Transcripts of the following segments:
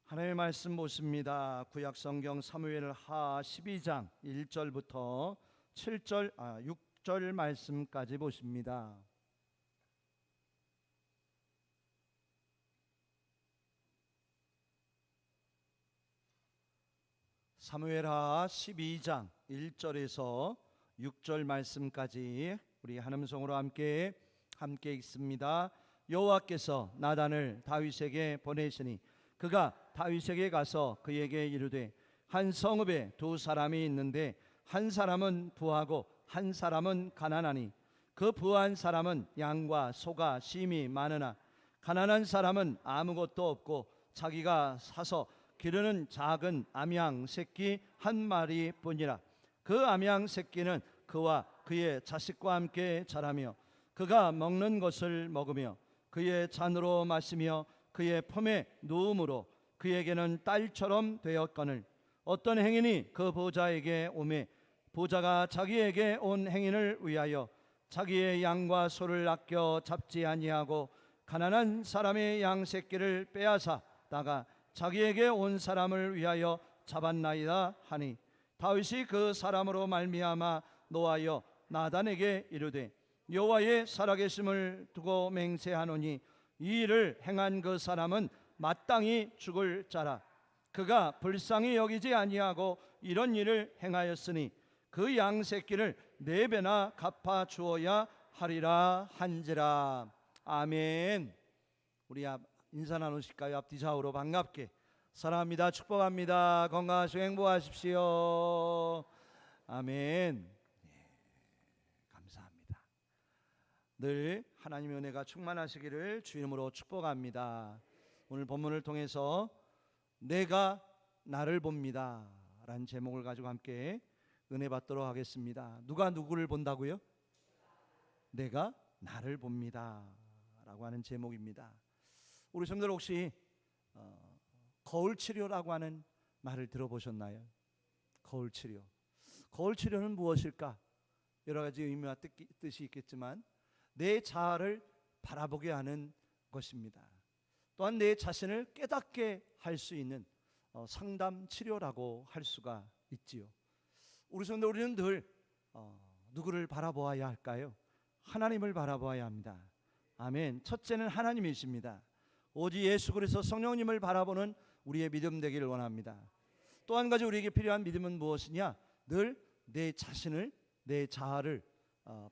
하나님의 말씀 보십니다. 구약성경 사무엘하 12장 1절부터 6절 말씀까지 보십니다. 사무엘하 12장 1절에서 6절 말씀까지 우리 한 음성으로 함께 읽습니다. 여호와께서 나단을 다윗에게 보내시니 그가 다윗에게 가서 그에게 이르되 한 성읍에 두 사람이 있는데 한 사람은 부하고 한 사람은 가난하니 그 부한 사람은 양과 소가 심히 많으나 가난한 사람은 아무것도 없고 자기가 사서 기르는 작은 암양 새끼 한 마리 뿐이라. 그 암양 새끼는 그와 그의 자식과 함께 자라며 그가 먹는 것을 먹으며 그의 잔으로 마시며 그의 품에 누움으로 그에게는 딸처럼 되었거늘 어떤 행인이 그 보좌에게 오매 보좌가 자기에게 온 행인을 위하여 자기의 양과 소를 아껴 잡지 아니하고 가난한 사람의 양 새끼를 빼앗아다가 자기에게 온 사람을 위하여 잡았나이다 하니 다윗이 그 사람으로 말미암아 노하여 나단에게 이르되 여호와의 살아계심을 두고 맹세하노니 이 일을 행한 그 사람은 마땅히 죽을 자라. 그가 불쌍히 여기지 아니하고 이런 일을 행하였으니 그 양 새끼를 4배나 갚아 주어야 하리라 한지라. 아멘. 우리 인사 나누실까요? 앞뒤 좌우로 반갑게. 사랑합니다. 축복합니다. 건강하시고 행복하십시오. 아멘. 감사합니다. 늘 하나님의 은혜가 충만하시기를 주 이름으로 축복합니다. 오늘 본문을 통해서 내가 나를 봅니다 라는 제목을 가지고 함께 은혜 받도록 하겠습니다. 누가 누구를 본다고요? 내가 나를 봅니다 라고 하는 제목입니다. 우리 성도들 혹시 거울치료라고 하는 말을 들어보셨나요? 거울치료. 거울치료는 무엇일까? 여러 가지 의미와 뜻이 있겠지만 내 자아를 바라보게 하는 것입니다. 또한 내 자신을 깨닫게 할 수 있는 상담 치료라고 할 수가 있지요. 우리 성도 우리는 늘 누구를 바라보아야 할까요? 하나님을 바라보아야 합니다. 아멘. 첫째는 하나님이십니다. 오직 예수 그리스도 성령님을 바라보는 우리의 믿음 되기를 원합니다. 또 한 가지 우리에게 필요한 믿음은 무엇이냐? 늘 내 자신을, 내 자아를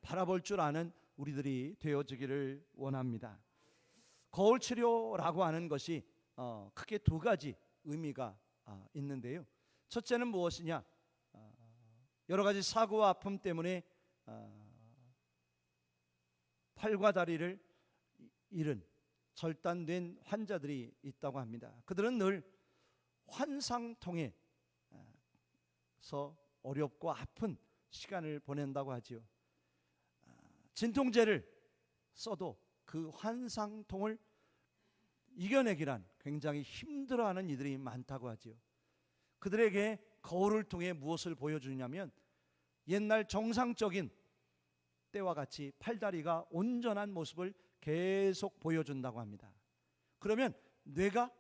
바라볼 줄 아는 우리들이 되어지기를 원합니다. 거울 치료라고 하는 것이 크게 두 가지 의미가 있는데요. 첫째는 무엇이냐? 여러 가지 사고와 아픔 때문에 팔과 다리를 잃은 절단된 환자들이 있다고 합니다. 그들은 늘 환상통에서 어렵고 아픈 시간을 보낸다고 하지요. 진통제를 써도 그 환상통을 이겨내기란 굉장히 힘들어하는 이들이 많다고 하지요. 그들에게 거울을 통해 무엇을 보여주냐면 옛날 정상적인 때와 같이 팔다리가 온전한 모습을 계속 보여준다고 합니다. 그러면 뇌가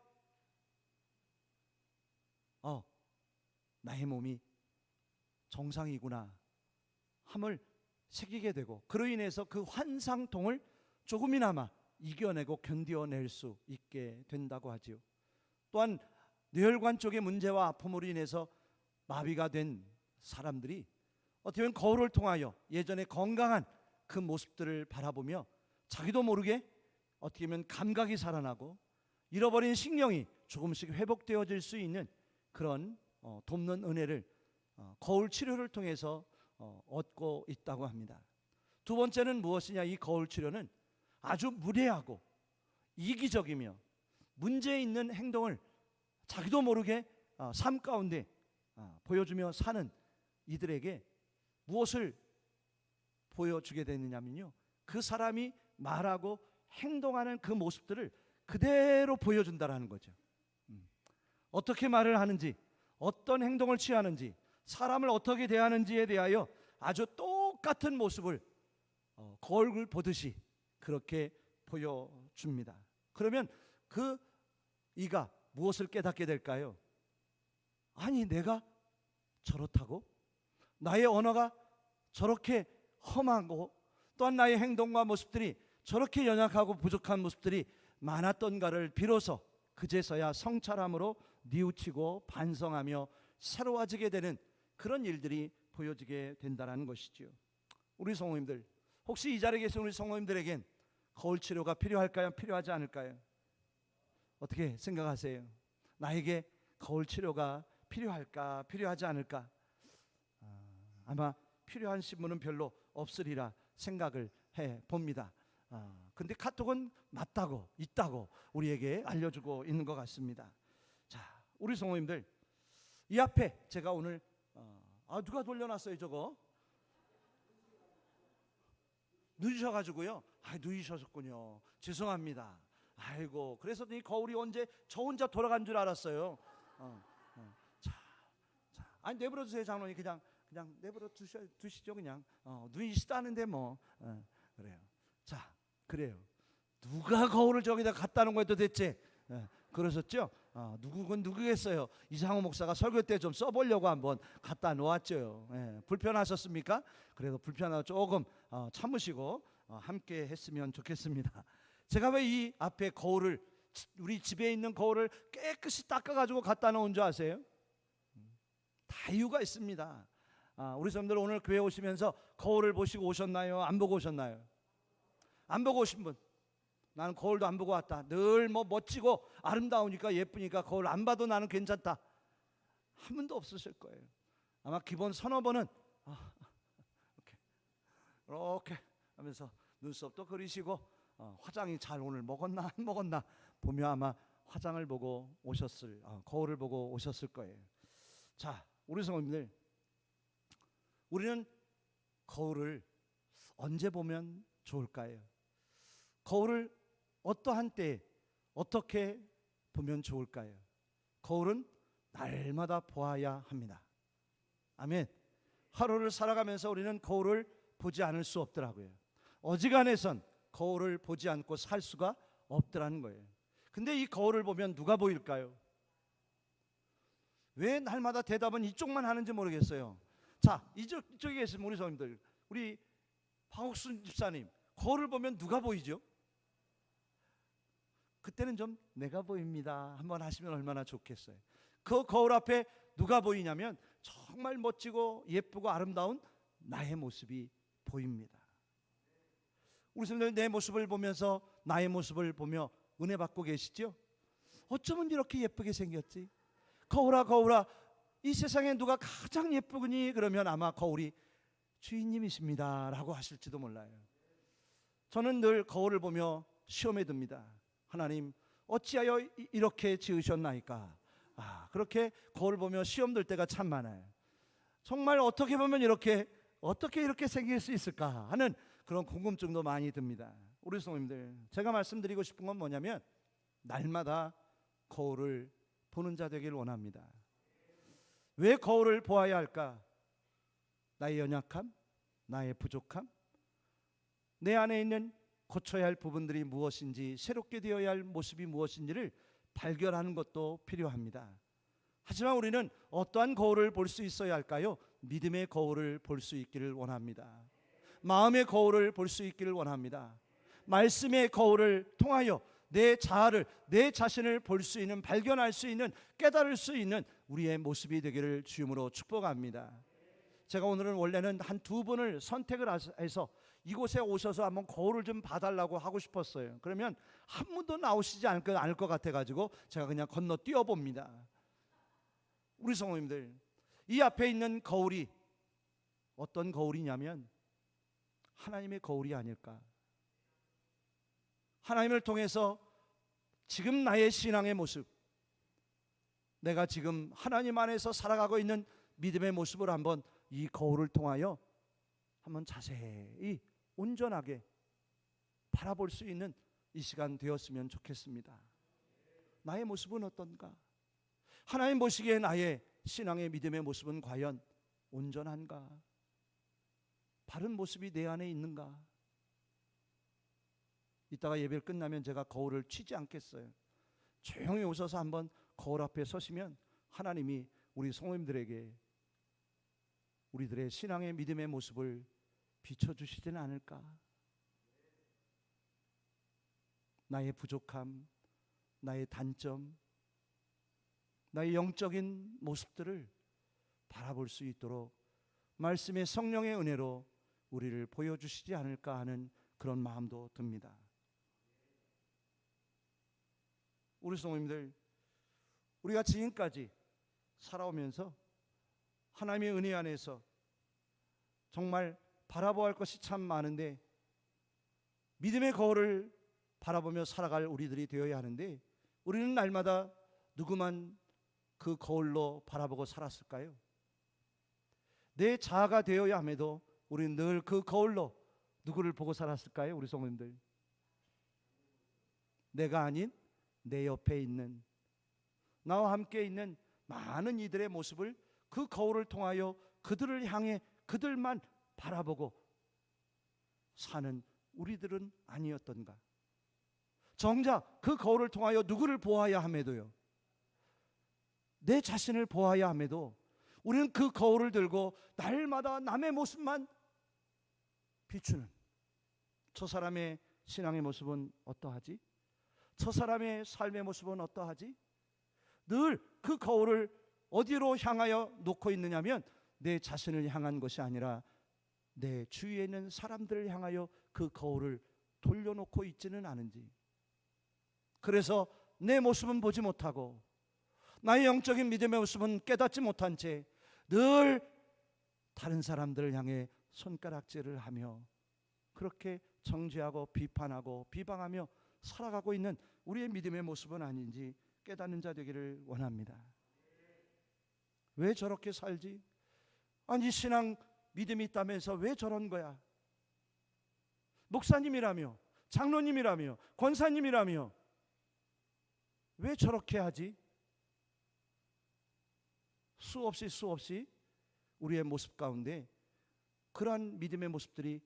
나의 몸이 정상이구나 함을 새기게 되고 그로 인해서 그 환상통을 조금이나마 이겨내고 견뎌낼 수 있게 된다고 하지요. 또한 뇌혈관 쪽의 문제와 아픔으로 인해서 마비가 된 사람들이 어떻게 보면 거울을 통하여 예전에 건강한 그 모습들을 바라보며 자기도 모르게 어떻게 보면 감각이 살아나고 잃어버린 신경이 조금씩 회복되어질 수 있는 그런 돕는 은혜를 거울 치료를 통해서 얻고 있다고 합니다. 두 번째는 무엇이냐? 이 거울 치료는 아주 무례하고 이기적이며 문제 있는 행동을 자기도 모르게 삶 가운데 보여주며 사는 이들에게 무엇을 보여주게 되느냐면요, 그 사람이 말하고 행동하는 그 모습들을 그대로 보여준다라는 거죠. 어떻게 말을 하는지, 어떤 행동을 취하는지, 사람을 어떻게 대하는지에 대하여 아주 똑같은 모습을 거울 보듯이 그렇게 보여줍니다. 그러면 이가 무엇을 깨닫게 될까요? 아니, 내가 저렇다고? 나의 언어가 저렇게 험하고 또한 나의 행동과 모습들이 저렇게 연약하고 부족한 모습들이 많았던가를 비로소 그제서야 성찰함으로 뉘우치고 반성하며 새로워지게 되는 그런 일들이 보여지게 된다는 것이지요. 우리 성도님들, 혹시 이 자리에 계신 우리 성도님들에겐 거울 치료가 필요할까요? 필요하지 않을까요? 어떻게 생각하세요? 나에게 거울 치료가 필요할까? 필요하지 않을까? 아마 필요한 신분은 별로 없으리라 생각을 해 봅니다. 근데 카톡은 맞다고, 있다고 우리에게 알려주고 있는 것 같습니다. 자, 우리 성도님들, 이 앞에 제가 오늘 누가 돌려놨어요 저거? 늦으셔가지고요. 늦으셨군요. 죄송합니다. 아이고, 그래서 이 거울이 언제 저 혼자 돌아간 줄 알았어요. 자, 아니 내버려 두세요 장로님. 그냥 내버려 두시죠 그냥. 눈이시다는데 뭐. 그래요. 자, 그래요. 누가 거울을 저기다 갖다 놓은 거예요 도대체? 그러셨죠? 누구건 누구겠어요? 이상호 목사가 설교 때 좀 써보려고 한번 갖다 놓았죠. 불편하셨습니까? 그래도 불편하고 조금 참으시고 함께 했으면 좋겠습니다. 제가 왜 이 앞에 거울을, 우리 집에 있는 거울을 깨끗이 닦아가지고 갖다 놓은 줄 아세요? 다 이유가 있습니다. 우리 사람들 오늘 교회 오시면서 거울을 보시고 오셨나요? 안 보고 오셨나요? 안 보고 오신 분? 나는 거울도 안 보고 왔다. 늘 뭐 멋지고 아름다우니까 예쁘니까 거울 안 봐도 나는 괜찮다. 한 분도 없으실 거예요. 아마 기본 서너 번은 이렇게 하면서 눈썹도 그리시고 화장이 잘 오늘 먹었나 안 먹었나 보며 아마 화장을 보고 오셨을, 거울을 보고 오셨을 거예요. 자, 우리 성도님들, 우리는 거울을 언제 보면 좋을까요? 거울을 어떠한 때에 어떻게 보면 좋을까요? 거울은 날마다 보아야 합니다. 아멘. 하루를 살아가면서 우리는 거울을 보지 않을 수 없더라고요. 어지간해선 거울을 보지 않고 살 수가 없더라는 거예요. 근데 이 거울을 보면 누가 보일까요? 왜 날마다 대답은 이쪽만 하는지 모르겠어요. 자, 이쪽에 계신 우리 성도님들, 우리 박옥순 집사님, 거울을 보면 누가 보이죠? 그때는 좀 내가 보입니다 한번 하시면 얼마나 좋겠어요. 그 거울 앞에 누가 보이냐면 정말 멋지고 예쁘고 아름다운 나의 모습이 보입니다. 우리 성도들, 내 모습을 보면서 나의 모습을 보며 은혜 받고 계시죠? 어쩌면 이렇게 예쁘게 생겼지? 거울아 거울아, 이 세상에 누가 가장 예쁘니? 그러면 아마 거울이 주인님이십니다 라고 하실지도 몰라요. 저는 늘 거울을 보며 시험에 듭니다. 하나님, 어찌하여 이렇게 지으셨나이까? 그렇게 거울 보며 시험 들 때가 참 많아요. 정말 어떻게 보면 어떻게 이렇게 생길 수 있을까 하는 그런 궁금증도 많이 듭니다. 우리 성도님들, 제가 말씀드리고 싶은 건 뭐냐면 날마다 거울을 보는 자 되길 원합니다. 왜 거울을 보아야 할까? 나의 연약함, 나의 부족함, 내 안에 있는 고쳐야 할 부분들이 무엇인지, 새롭게 되어야 할 모습이 무엇인지를 발견하는 것도 필요합니다. 하지만 우리는 어떠한 거울을 볼 수 있어야 할까요? 믿음의 거울을 볼 수 있기를 원합니다. 마음의 거울을 볼 수 있기를 원합니다. 말씀의 거울을 통하여 내 자아를, 내 자신을 볼 수 있는, 발견할 수 있는, 깨달을 수 있는 우리의 모습이 되기를 주님으로 축복합니다. 제가 오늘은 원래는 한 두 분을 선택을 해서 이곳에 오셔서 한번 거울을 좀 봐달라고 하고 싶었어요. 그러면 한 분도 나오시지 않을 것 같아가지고 제가 그냥 건너 뛰어봅니다. 우리 성도님들, 이 앞에 있는 거울이 어떤 거울이냐면 하나님의 거울이 아닐까. 하나님을 통해서 지금 나의 신앙의 모습, 내가 지금 하나님 안에서 살아가고 있는 믿음의 모습을 한번 이 거울을 통하여 한번 자세히 온전하게 바라볼 수 있는 이 시간 되었으면 좋겠습니다. 나의 모습은 어떤가? 하나님 보시기에 나의 신앙의 믿음의 모습은 과연 온전한가? 바른 모습이 내 안에 있는가? 이따가 예배를 끝나면 제가 거울을 치지 않겠어요. 조용히 오셔서 한번 거울 앞에 서시면 하나님이 우리 성도님들에게 우리들의 신앙의 믿음의 모습을 비춰주시지는 않을까? 나의 부족함, 나의 단점, 나의 영적인 모습들을 바라볼 수 있도록 말씀의 성령의 은혜로 우리를 보여주시지 않을까 하는 그런 마음도 듭니다. 우리 성도님들, 우리가 지금까지 살아오면서 하나님의 은혜 안에서 정말 바라보아야 할 것이 참 많은데 믿음의 거울을 바라보며 살아갈 우리들이 되어야 하는데 우리는 날마다 누구만 그 거울로 바라보고 살았을까요? 내 자아가 되어야 함에도 우리는 늘 그 거울로 누구를 보고 살았을까요? 우리 성도님들, 내가 아닌 내 옆에 있는 나와 함께 있는 많은 이들의 모습을 그 거울을 통하여 그들을 향해 그들만 바라보고 사는 우리들은 아니었던가? 정작 그 거울을 통하여 누구를 보아야 함에도요, 내 자신을 보아야 함에도 우리는 그 거울을 들고 날마다 남의 모습만 비추는, 저 사람의 신앙의 모습은 어떠하지? 저 사람의 삶의 모습은 어떠하지? 늘 그 거울을 어디로 향하여 놓고 있느냐면 내 자신을 향한 것이 아니라 내 주위에 있는 사람들을 향하여 그 거울을 돌려놓고 있지는 않은지, 그래서 내 모습은 보지 못하고 나의 영적인 믿음의 모습은 깨닫지 못한 채 늘 다른 사람들을 향해 손가락질을 하며 그렇게 정죄하고 비판하고 비방하며 살아가고 있는 우리의 믿음의 모습은 아닌지 깨닫는 자 되기를 원합니다. 왜 저렇게 살지? 아니, 신앙 믿음이 있다면서 왜 저런 거야? 목사님이라며, 장로님이라며, 권사님이라며 왜 저렇게 하지? 수없이 우리의 모습 가운데 그러한 믿음의 모습들이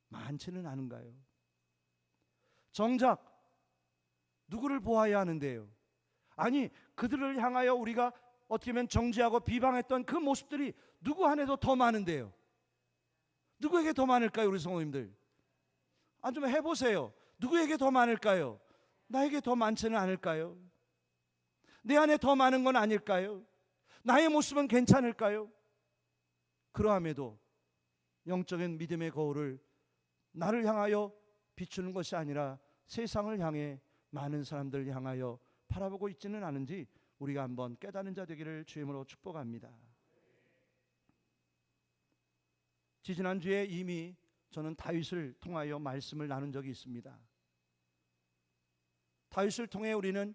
많지는 않은가요? 정작 누구를 보아야 하는데요? 아니, 그들을 향하여 우리가 어떻게 보면 정죄하고 비방했던 그 모습들이 누구 안에도 더 많은데요. 누구에게 더 많을까요, 우리 성도님들? 좀 해보세요. 누구에게 더 많을까요? 나에게 더 많지는 않을까요? 내 안에 더 많은 건 아닐까요? 나의 모습은 괜찮을까요? 그러함에도 영적인 믿음의 거울을 나를 향하여 비추는 것이 아니라 세상을 향해 많은 사람들을 향하여 바라보고 있지는 않은지 우리가 한번 깨닫는 자 되기를 주임으로 축복합니다. 지지난주에 이미 저는 다윗을 통하여 말씀을 나눈 적이 있습니다. 다윗을 통해 우리는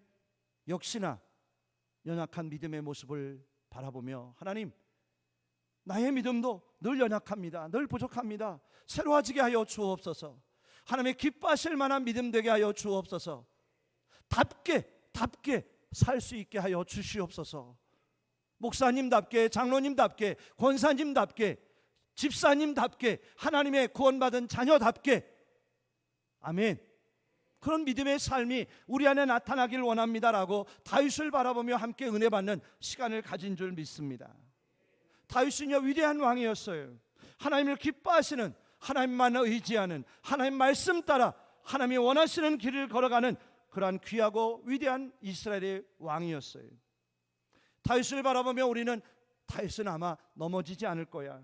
역시나 연약한 믿음의 모습을 바라보며 하나님, 나의 믿음도 늘 연약합니다. 늘 부족합니다. 새로워지게 하여 주옵소서. 하나님의 기뻐하실 만한 믿음 되게 하여 주옵소서. 답게 살 수 있게 하여 주시옵소서. 목사님답게, 장로님답게, 권사님답게, 집사님답게, 하나님의 구원받은 자녀답게, 아멘, 그런 믿음의 삶이 우리 안에 나타나길 원합니다라고 다윗을 바라보며 함께 은혜 받는 시간을 가진 줄 믿습니다. 다윗은요, 위대한 왕이었어요. 하나님을 기뻐하시는, 하나님만 의지하는, 하나님 말씀 따라 하나님이 원하시는 길을 걸어가는 그러한 귀하고 위대한 이스라엘의 왕이었어요. 다윗을 바라보며 우리는 다윗은 아마 넘어지지 않을 거야,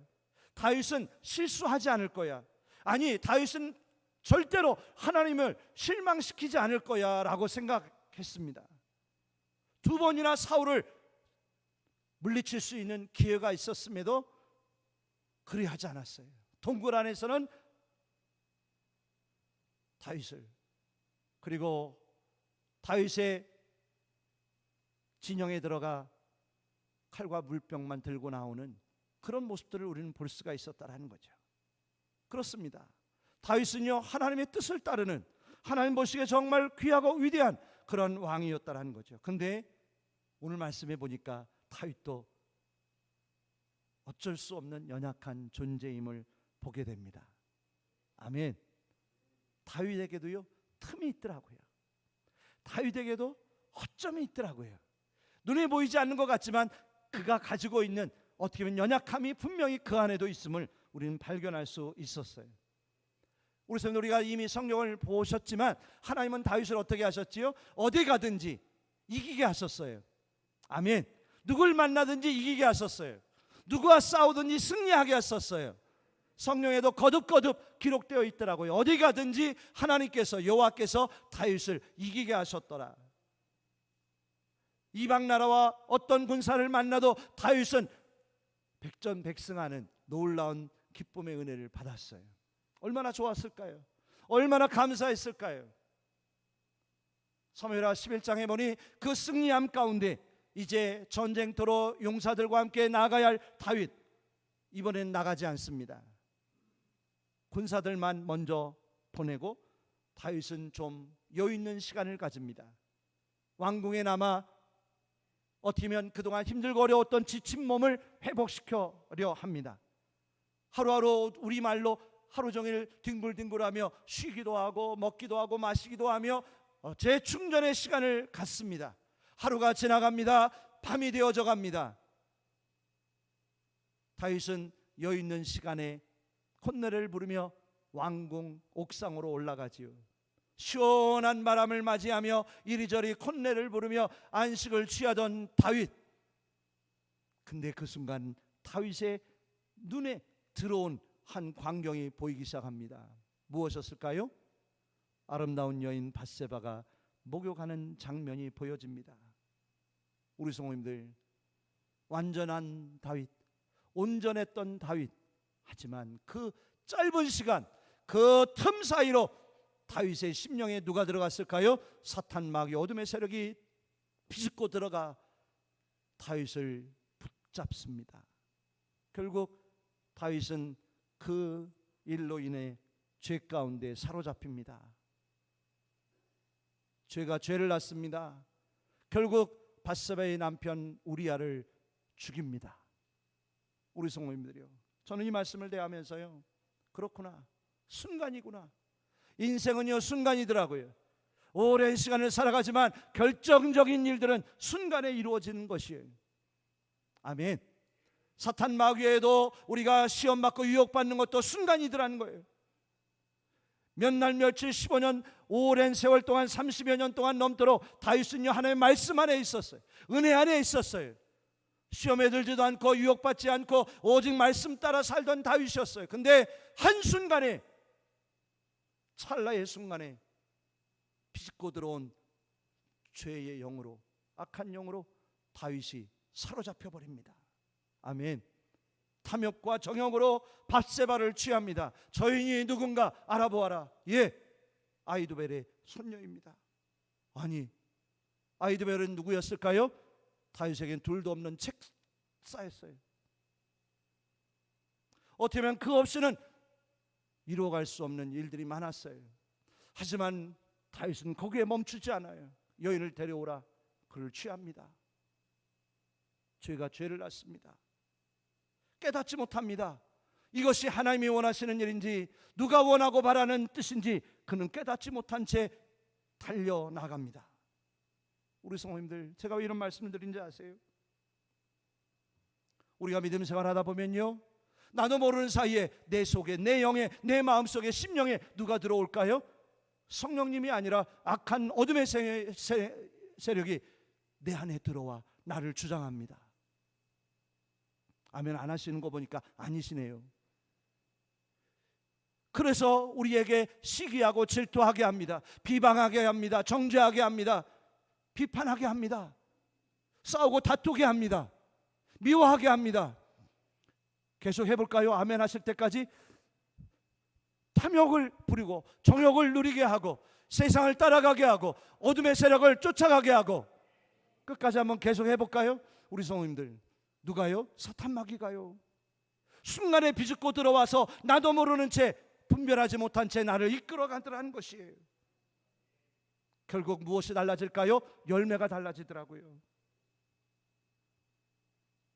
다윗은 실수하지 않을 거야, 아니 다윗은 절대로 하나님을 실망시키지 않을 거야 라고 생각했습니다. 두 번이나 사울을 물리칠 수 있는 기회가 있었음에도 그리하지 않았어요. 동굴 안에서는 다윗을, 그리고 다윗의 진영에 들어가 칼과 물병만 들고 나오는 그런 모습들을 우리는 볼 수가 있었다라는 거죠. 그렇습니다. 다윗은요, 하나님의 뜻을 따르는, 하나님 보시기에 정말 귀하고 위대한 그런 왕이었다라는 거죠. 근데 오늘 말씀해 보니까 다윗도 어쩔 수 없는 연약한 존재임을 보게 됩니다. 아멘. 다윗에게도요, 틈이 있더라고요. 다윗에게도 허점이 있더라고요. 눈에 보이지 않는 것 같지만 그가 가지고 있는 어떻게 보면 연약함이 분명히 그 안에도 있음을 우리는 발견할 수 있었어요. 우리 성도, 우리가 이미 성경을 보셨지만 하나님은 다윗을 어떻게 하셨지요? 어디 가든지 이기게 하셨어요. 아멘. 누굴 만나든지 이기게 하셨어요. 누구와 싸우든지 승리하게 하셨어요. 성경에도 거듭거듭 기록되어 있더라고요. 어디 가든지 하나님께서, 여호와께서 다윗을 이기게 하셨더라. 이방 나라와 어떤 군사를 만나도 다윗은 백전백승하는 놀라운 기쁨의 은혜를 받았어요. 얼마나 좋았을까요? 얼마나 감사했을까요? 사무엘하 11장에 보니 그 승리함 가운데 이제 전쟁터로 용사들과 함께 나가야 할 다윗, 이번엔 나가지 않습니다. 군사들만 먼저 보내고 다윗은 좀 여유 있는 시간을 가집니다. 왕궁에 남아 어떻게 보면 그동안 힘들고 어려웠던 지친 몸을 회복시켜려 합니다. 하루하루 우리말로 하루 종일 뒹굴뒹굴하며 쉬기도 하고 먹기도 하고 마시기도 하며 재충전의 시간을 갖습니다. 하루가 지나갑니다. 밤이 되어져 갑니다. 다윗은 여유 있는 시간에 콧노래를 부르며 왕궁 옥상으로 올라가지요. 시원한 바람을 맞이하며 이리저리 콧노래를 부르며 안식을 취하던 다윗. 근데 그 순간 다윗의 눈에 들어온 한 광경이 보이기 시작합니다. 무엇이었을까요? 아름다운 여인 밧세바가 목욕하는 장면이 보여집니다. 우리 성도님들, 완전한 다윗, 온전했던 다윗, 하지만 그 짧은 시간, 그 틈 사이로 다윗의 심령에 누가 들어갔을까요? 사탄, 마귀, 어둠의 세력이 비집고 들어가 다윗을 붙잡습니다. 결국 다윗은 그 일로 인해 죄 가운데 사로잡힙니다. 죄가 죄를 낳습니다. 결국 밧세바의 남편 우리아를 죽입니다. 우리 성도님들이요, 저는 이 말씀을 대하면서요, 그렇구나, 순간이구나. 인생은요 순간이더라고요. 오랜 시간을 살아가지만 결정적인 일들은 순간에 이루어지는 것이에요. 아멘. 사탄 마귀에도 우리가 시험 받고 유혹받는 것도 순간이더라는 거예요. 몇 날 며칠 15년 오랜 세월 동안 30여 년 동안 넘도록 다윗은요 하나님의 말씀 안에 있었어요. 은혜 안에 있었어요. 시험에 들지도 않고 유혹받지 않고 오직 말씀 따라 살던 다윗이었어요. 근데 한순간에, 찰나의 순간에 비집고 들어온 죄의 영으로, 악한 영으로 다윗이 사로잡혀 버립니다. 아멘. 탐욕과 정욕으로 밧세바를 취합니다. 저 여인이 누군가 알아보아라. 예, 아히도벨의 손녀입니다. 아니, 아히도벨은 누구였을까요? 다윗에겐 둘도 없는 책사였어요. 어떻게 보면 그 없이는 이루어갈 수 없는 일들이 많았어요. 하지만 다윗은 거기에 멈추지 않아요. 여인을 데려오라. 그를 취합니다. 죄가 죄를 낳습니다. 깨닫지 못합니다. 이것이 하나님이 원하시는 일인지, 누가 원하고 바라는 뜻인지 그는 깨닫지 못한 채 달려나갑니다. 우리 성도님들, 제가 왜 이런 말씀을 드린지 아세요? 우리가 믿음 생활하다 보면요, 나도 모르는 사이에 내 속에, 내 영에, 내 마음속에, 심령에 누가 들어올까요? 성령님이 아니라 악한 어둠의 세력이 내 안에 들어와 나를 주장합니다. 아멘. 안 하시는 거 보니까 아니시네요. 그래서 우리에게 시기하고 질투하게 합니다. 비방하게 합니다. 정죄하게 합니다. 비판하게 합니다. 싸우고 다투게 합니다. 미워하게 합니다. 계속 해볼까요? 아멘 하실 때까지. 탐욕을 부리고 정욕을 누리게 하고 세상을 따라가게 하고 어둠의 세력을 쫓아가게 하고, 끝까지 한번 계속 해볼까요? 우리 성도님들, 누가요? 사탄 마귀가요. 순간에 비집고 들어와서 나도 모르는 채, 분별하지 못한 채 나를 이끌어가더라는 것이에요. 결국 무엇이 달라질까요? 열매가 달라지더라고요.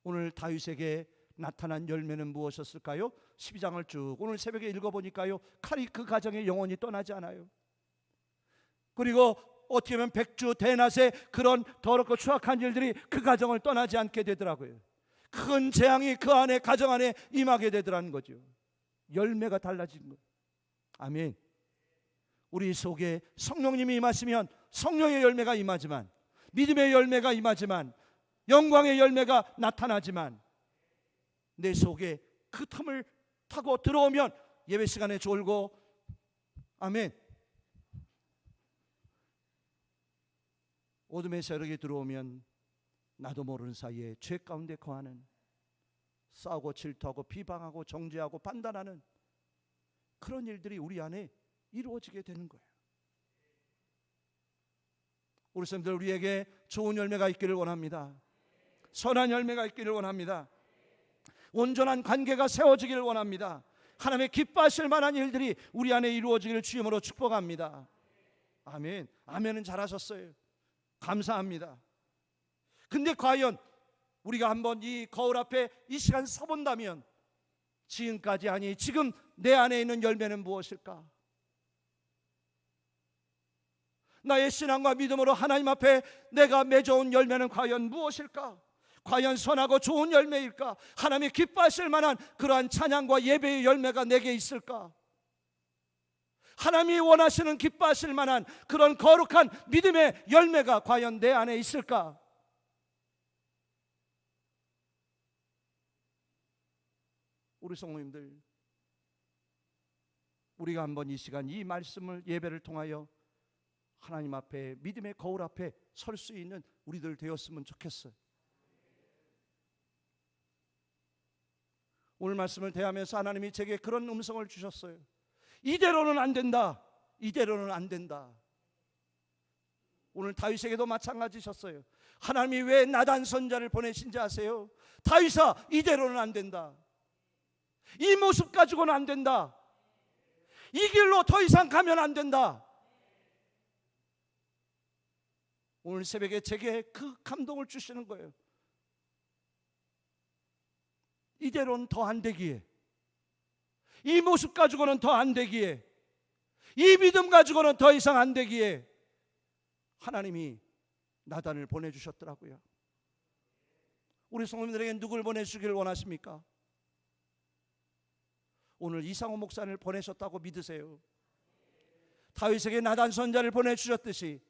오늘 다윗에게 나타난 열매는 무엇이었을까요? 12장을 쭉 오늘 새벽에 읽어보니까요, 칼이 그 가정에 영원히 떠나지 않아요. 그리고 어떻게 보면 백주 대낮에 그런 더럽고 추악한 일들이 그 가정을 떠나지 않게 되더라고요. 큰 재앙이 그 안에 가정 안에 임하게 되더라는 거죠. 열매가 달라진 거예요. 아멘. 우리 속에 성령님이 임하시면 성령의 열매가 임하지만, 믿음의 열매가 임하지만, 영광의 열매가 나타나지만, 내 속에 그 틈을 타고 들어오면 예배 시간에 졸고, 아멘, 어둠의 세력이 들어오면 나도 모르는 사이에 죄 가운데 거하는, 싸우고 질투하고 비방하고 정죄하고 판단하는 그런 일들이 우리 안에 이루어지게 되는 거예요. 우리 선생님들, 우리에게 좋은 열매가 있기를 원합니다. 선한 열매가 있기를 원합니다. 온전한 관계가 세워지기를 원합니다. 하나님의 기뻐하실 만한 일들이 우리 안에 이루어지기를 주님으로 축복합니다. 아멘. 아멘은 잘하셨어요. 감사합니다. 근데 과연 우리가 한번 이 거울 앞에 이 시간 서본다면, 지금까지 아니 지금 내 안에 있는 열매는 무엇일까? 나의 신앙과 믿음으로 하나님 앞에 내가 맺어온 열매는 과연 무엇일까? 과연 선하고 좋은 열매일까? 하나님이 기뻐하실 만한 그러한 찬양과 예배의 열매가 내게 있을까? 하나님이 원하시는 기뻐하실 만한 그런 거룩한 믿음의 열매가 과연 내 안에 있을까? 우리 성도님들, 우리가 한번 이 시간 이 말씀을, 예배를 통하여 하나님 앞에, 믿음의 거울 앞에 설 수 있는 우리들 되었으면 좋겠어요. 오늘 말씀을 대하면서 하나님이 제게 그런 음성을 주셨어요. 이대로는 안 된다. 이대로는 안 된다. 오늘 다윗에게도 마찬가지셨어요. 하나님이 왜 나단 선자를 보내신지 아세요? 다윗아, 이대로는 안 된다. 이 모습 가지고는 안 된다. 이 길로 더 이상 가면 안 된다. 오늘 새벽에 제게 그 감동을 주시는 거예요. 이대로는 더 안 되기에, 이 모습 가지고는 더 안 되기에, 이 믿음 가지고는 더 이상 안 되기에 하나님이 나단을 보내주셨더라고요. 우리 성도님들에게 누굴 보내주기를 원하십니까? 오늘 이상호 목사를 보내셨다고 믿으세요. 다윗에게 나단 선자를 보내주셨듯이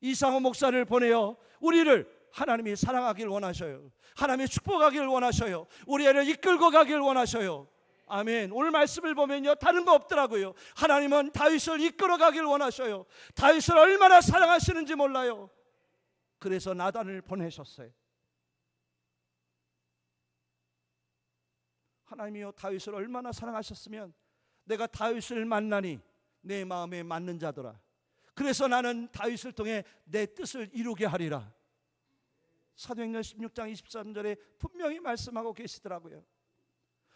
이상호 목사를 보내어 우리를 하나님이 사랑하길 원하셔요. 하나님이 축복하길 원하셔요. 우리 애를 이끌고 가길 원하셔요. 아멘. 오늘 말씀을 보면요, 다른 거 없더라고요. 하나님은 다윗을 이끌어 가길 원하셔요. 다윗을 얼마나 사랑하시는지 몰라요. 그래서 나단을 보내셨어요. 하나님이요, 다윗을 얼마나 사랑하셨으면 내가 다윗을 만나니 내 마음에 맞는 자더라. 그래서 나는 다윗을 통해 내 뜻을 이루게 하리라. 사도행전 16장 23절에 분명히 말씀하고 계시더라고요.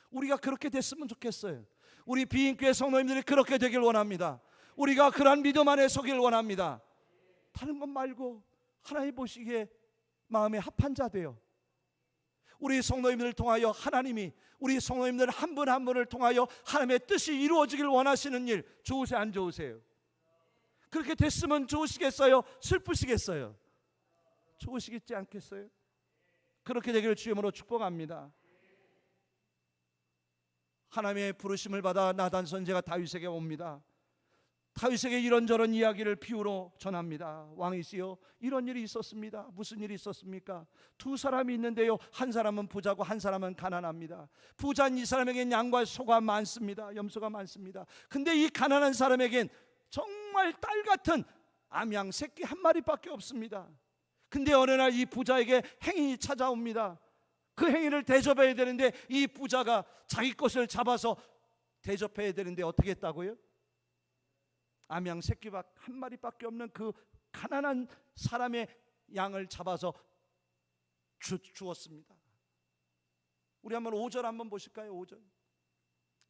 우리가 그렇게 됐으면 좋겠어요. 우리 비인교회 성도님들이 그렇게 되길 원합니다. 우리가 그러한 믿음 안에 서길 원합니다. 다른 것 말고 하나님 보시기에 마음에 합한 자 되어 우리 성도님들을 통하여 하나님이 우리 성도님들 한 분 한 분을 통하여 하나님의 뜻이 이루어지길 원하시는 일, 좋으세요 안 좋으세요? 그렇게 됐으면 좋으시겠어요? 슬프시겠어요? 좋으시겠지 않겠어요? 그렇게 되기를 주님으로 축복합니다. 하나님의 부르심을 받아 나단 선지자가 다윗에게 옵니다. 다윗에게 이런저런 이야기를 비유로 전합니다. 왕이시여, 이런 일이 있었습니다. 무슨 일이 있었습니까? 두 사람이 있는데요, 한 사람은 부자고 한 사람은 가난합니다. 부자인 이 사람에겐 양과 소가 많습니다. 염소가 많습니다. 근데 이 가난한 사람에겐 정말 딸 같은 암양 새끼 한 마리밖에 없습니다. 근데 어느 날 이 부자에게 행인이 찾아옵니다. 그 행인을 대접해야 되는데 이 부자가 자기 것을 잡아서 대접해야 되는데 어떻게 했다고요? 암양 새끼 한 마리밖에 없는 그 가난한 사람의 양을 잡아서 주었습니다. 우리 한번 5절 한번 보실까요? 5절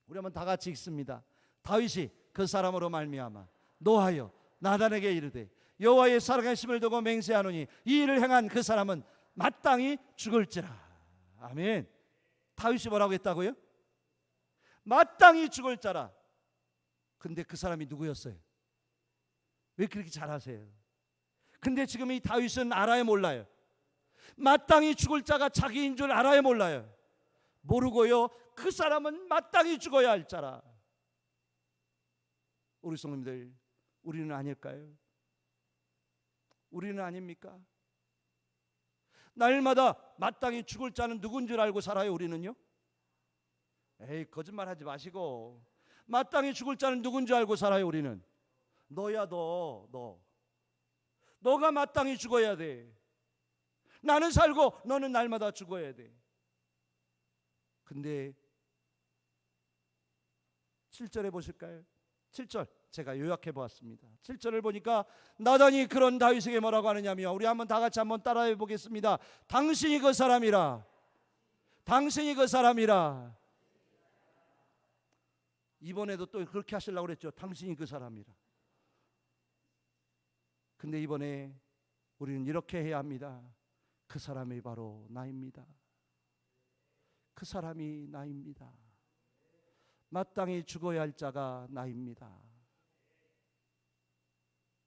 우리 한번 다 같이 읽습니다. 다윗이 그 사람으로 말미암아 노하여 나단에게 이르되 여호와의 살아계심을 두고 맹세하노니 이 일을 행한 그 사람은 마땅히 죽을지라. 아멘. 다윗이 뭐라고 했다고요? 마땅히 죽을 자라. 근데 그 사람이 누구였어요? 왜 그렇게 잘하세요? 근데 지금 이 다윗은 알아요, 몰라요? 마땅히 죽을 자가 자기인 줄 알아요, 몰라요? 모르고요. 그 사람은 마땅히 죽어야 할 자라. 우리 성도님들, 우리는 아닐까요? 우리는 아닙니까? 날마다 마땅히 죽을 자는 누군 줄 알고 살아요, 우리는요? 에이, 거짓말하지 마시고. 마땅히 죽을 자는 누군 줄 알고 살아요, 우리는? 너야, 너. 너가 마땅히 죽어야 돼. 나는 살고 너는 날마다 죽어야 돼. 근데 7절에 보실까요? 7절 제가 요약해 보았습니다. 7절을 보니까 나단이 그런 다윗에게 뭐라고 하느냐면, 우리 한번 다 같이 한번 따라해 보겠습니다. 당신이 그 사람이라. 당신이 그 사람이라. 이번에도 또 그렇게 하시려고 그랬죠. 당신이 그 사람이라. 근데 이번에 우리는 이렇게 해야 합니다. 그 사람이 바로 나입니다. 그 사람이 나입니다. 마땅히 죽어야 할 자가 나입니다.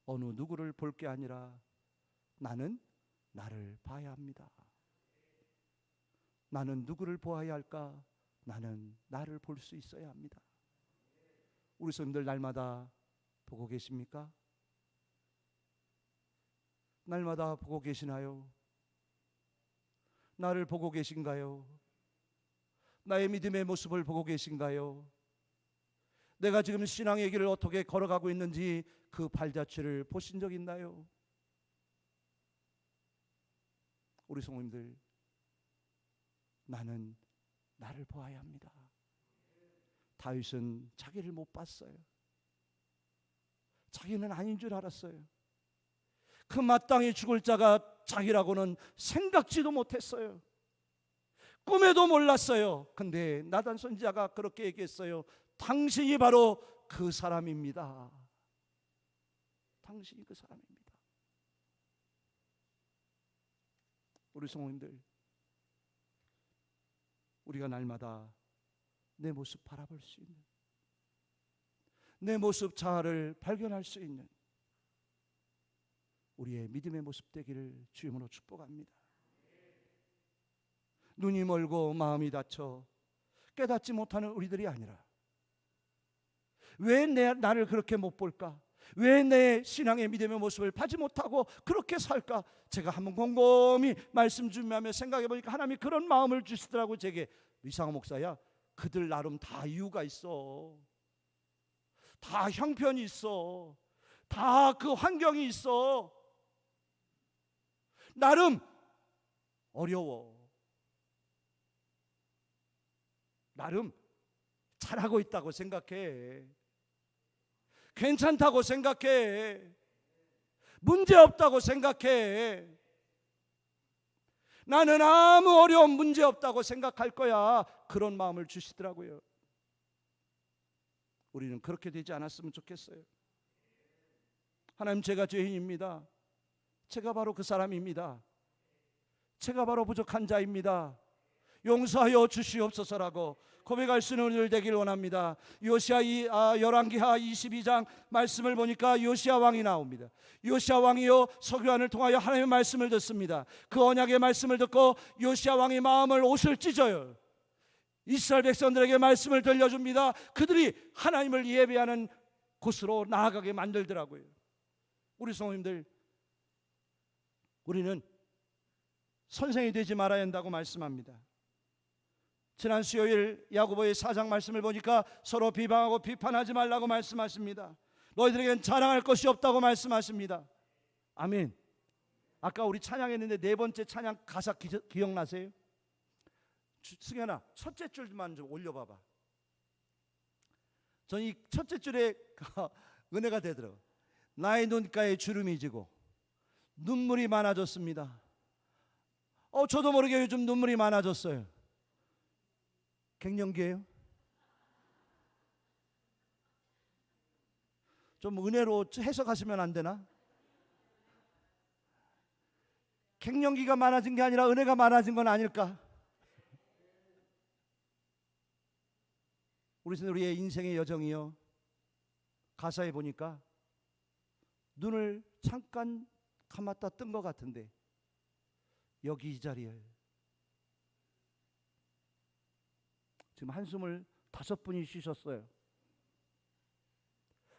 어느 누구를 볼 게 아니라 나는 나를 봐야 합니다. 나는 누구를 보아야 할까? 나는 나를 볼 수 있어야 합니다. 우리 성도들 날마다 보고 계십니까? 날마다 보고 계시나요? 나를 보고 계신가요? 나의 믿음의 모습을 보고 계신가요? 내가 지금 신앙의 길을 어떻게 걸어가고 있는지 그 발자취를 보신 적 있나요? 우리 성도님들, 나는 나를 보아야 합니다. 다윗은 자기를 못 봤어요. 자기는 아닌 줄 알았어요. 그 마땅히 죽을 자가 자기라고는 생각지도 못했어요. 꿈에도 몰랐어요. 근데 나단 선지자가 그렇게 얘기했어요. 당신이 바로 그 사람입니다. 당신이 그 사람입니다. 우리 성도님들, 우리가 날마다 내 모습 바라볼 수 있는, 내 모습 자아를 발견할 수 있는 우리의 믿음의 모습 되기를 주님으로 축복합니다. 눈이 멀고 마음이 닫혀 깨닫지 못하는 우리들이 아니라, 왜 나를 그렇게 못 볼까? 왜 내 신앙의 믿음의 모습을 보지 못하고 그렇게 살까? 제가 한번 곰곰이 말씀 준비하며 생각해 보니까 하나님이 그런 마음을 주시더라고. 제게, 이상한 목사야, 그들 나름 다 이유가 있어. 다 형편이 있어. 다 그 환경이 있어. 나름 어려워. 나름 잘하고 있다고 생각해. 괜찮다고 생각해. 문제 없다고 생각해. 나는 아무 어려움 문제 없다고 생각할 거야. 그런 마음을 주시더라고요. 우리는 그렇게 되지 않았으면 좋겠어요. 하나님, 제가 죄인입니다. 제가 바로 그 사람입니다. 제가 바로 부족한 자입니다. 용서하여 주시옵소서라고 고백할 수 있는 우리들 되길 원합니다. 열왕기하 22장 말씀을 보니까 요시야 왕이 나옵니다. 요시야 왕이요 서기관을 통하여 하나님의 말씀을 듣습니다. 그 언약의 말씀을 듣고 요시야 왕이 마음을 옷을 찢어요. 이스라엘 백성들에게 말씀을 들려줍니다. 그들이 하나님을 예배하는 곳으로 나아가게 만들더라고요. 우리 성도님들, 우리는 선생이 되지 말아야 한다고 말씀합니다. 지난 수요일 야고보의 4장 말씀을 보니까 서로 비방하고 비판하지 말라고 말씀하십니다. 너희들에겐 자랑할 것이 없다고 말씀하십니다. 아멘. 아까 우리 찬양했는데 네 번째 찬양 가사 기억나세요? 승현아, 첫째 줄만 좀 올려봐봐. 전 이 첫째 줄에 은혜가 되더라고요. 나의 눈가에 주름이 지고 눈물이 많아졌습니다. 저도 모르게 요즘 눈물이 많아졌어요. 갱년기예요? 좀 은혜로 해석하시면 안 되나? 갱년기가 많아진 게 아니라 은혜가 많아진 건 아닐까? 우리의 인생의 여정이요, 가사에 보니까 눈을 잠깐 감았다 뜬 것 같은데 여기 이 자리에 지금 한숨을 5분이 쉬셨어요.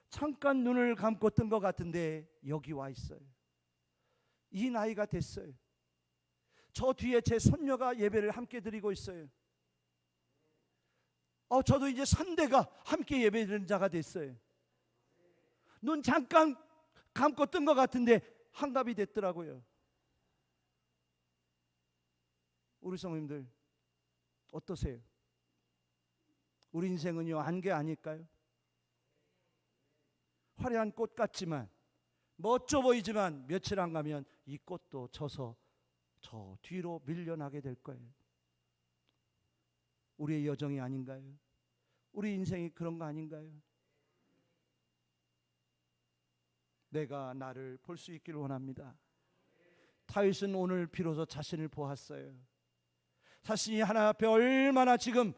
잠깐 눈을 감고 뜬 것 같은데 여기 와 있어요. 이 나이가 됐어요. 저 뒤에 제 손녀가 예배를 함께 드리고 있어요. 저도 이제 3대가 함께 예배 드리는 자가 됐어요. 눈 잠깐 감고 뜬 것 같은데 한갑이 됐더라고요. 우리 성도님들 어떠세요? 우리 인생은요 안개 아닐까요? 화려한 꽃 같지만 멋져 보이지만 며칠 안 가면 이 꽃도 져서 저 뒤로 밀려나게 될 거예요. 우리의 여정이 아닌가요? 우리 인생이 그런 거 아닌가요? 내가 나를 볼 수 있기를 원합니다. 다윗은 오늘 비로소 자신을 보았어요. 자신이 하나님 앞에 얼마나 지금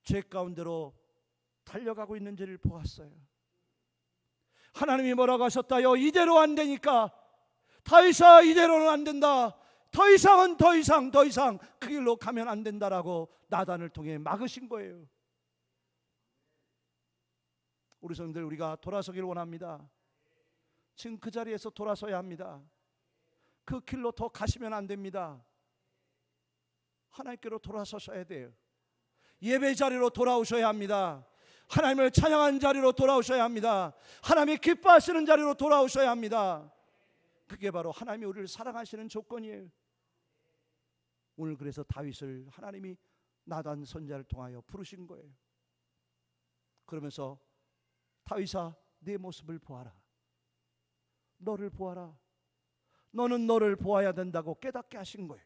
죄 가운데로 달려가고 있는지를 보았어요. 하나님이 뭐라고 하셨다요? 이대로 안 되니까 다윗아 이대로는 안 된다. 더 이상 그 길로 가면 안 된다라고 나단을 통해 막으신 거예요. 우리 성도들 우리가 돌아서길 원합니다. 지금 그 자리에서 돌아서야 합니다. 그 길로 더 가시면 안 됩니다. 하나님께로 돌아서셔야 돼요. 예배 자리로 돌아오셔야 합니다. 하나님을 찬양하는 자리로 돌아오셔야 합니다. 하나님이 기뻐하시는 자리로 돌아오셔야 합니다. 그게 바로 하나님이 우리를 사랑하시는 조건이에요. 오늘 그래서 다윗을 하나님이 나단 선지자를 통하여 부르신 거예요. 그러면서 다윗아 내 모습을 보아라. 너를 보아라. 너는 너를 보아야 된다고 깨닫게 하신 거예요.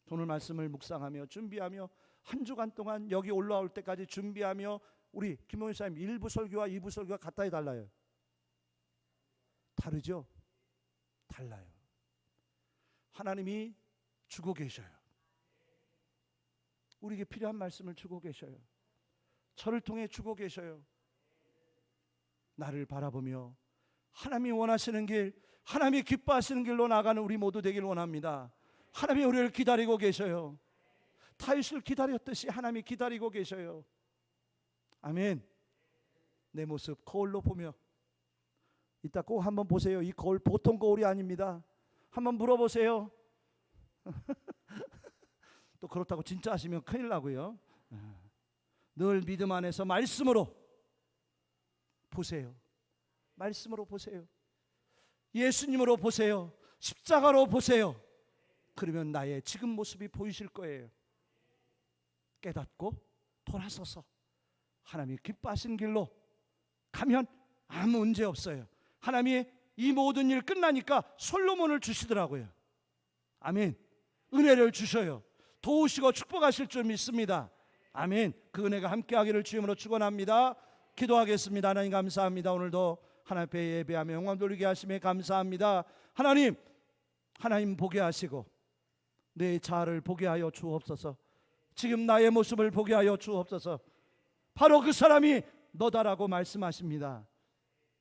오늘 말씀을 묵상하며 준비하며 한 주간 동안 여기 올라올 때까지 준비하며 우리 김용희 사님 1부 설교와 2부 설교가 같아요 달라요? 다르죠? 달라요. 하나님이 주고 계셔요. 우리에게 필요한 말씀을 주고 계셔요. 저를 통해 주고 계셔요. 나를 바라보며 하나님이 원하시는 길, 하나님이 기뻐하시는 길로 나가는 우리 모두 되길 원합니다. 하나님이 우리를 기다리고 계셔요. 다윗을 기다렸듯이 하나님이 기다리고 계셔요. 아멘. 내 모습 거울로 보며 이따 꼭 한번 보세요. 이 거울 보통 거울이 아닙니다. 한번 물어보세요. 또 그렇다고 진짜 하시면 큰일 나고요. 늘 믿음 안에서 말씀으로 보세요. 말씀으로 보세요. 예수님으로 보세요. 십자가로 보세요. 그러면 나의 지금 모습이 보이실 거예요. 깨닫고 돌아서서 하나님이 기뻐하신 길로 가면 아무 문제 없어요. 하나님이 이 모든 일 끝나니까 솔로몬을 주시더라고요. 아멘. 은혜를 주셔요. 도우시고 축복하실 줄 믿습니다. 아멘. 그 은혜가 함께하기를 주님으로 축원합니다. 기도하겠습니다. 하나님 감사합니다. 오늘도 하나님 앞에 예배하며 영광 돌리게 하심에 감사합니다. 하나님 보게 하시고 내 자아를 보게 하여 주옵소서. 지금 나의 모습을 보게 하여 주옵소서. 바로 그 사람이 너다라고 말씀하십니다.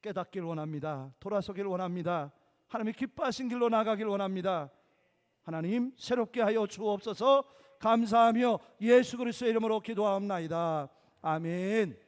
깨닫길 원합니다. 돌아서길 원합니다. 하나님이 기뻐하신 길로 나가길 원합니다. 하나님 새롭게 하여 주옵소서. 감사하며 예수 그리스도의 이름으로 기도하옵나이다. 아멘.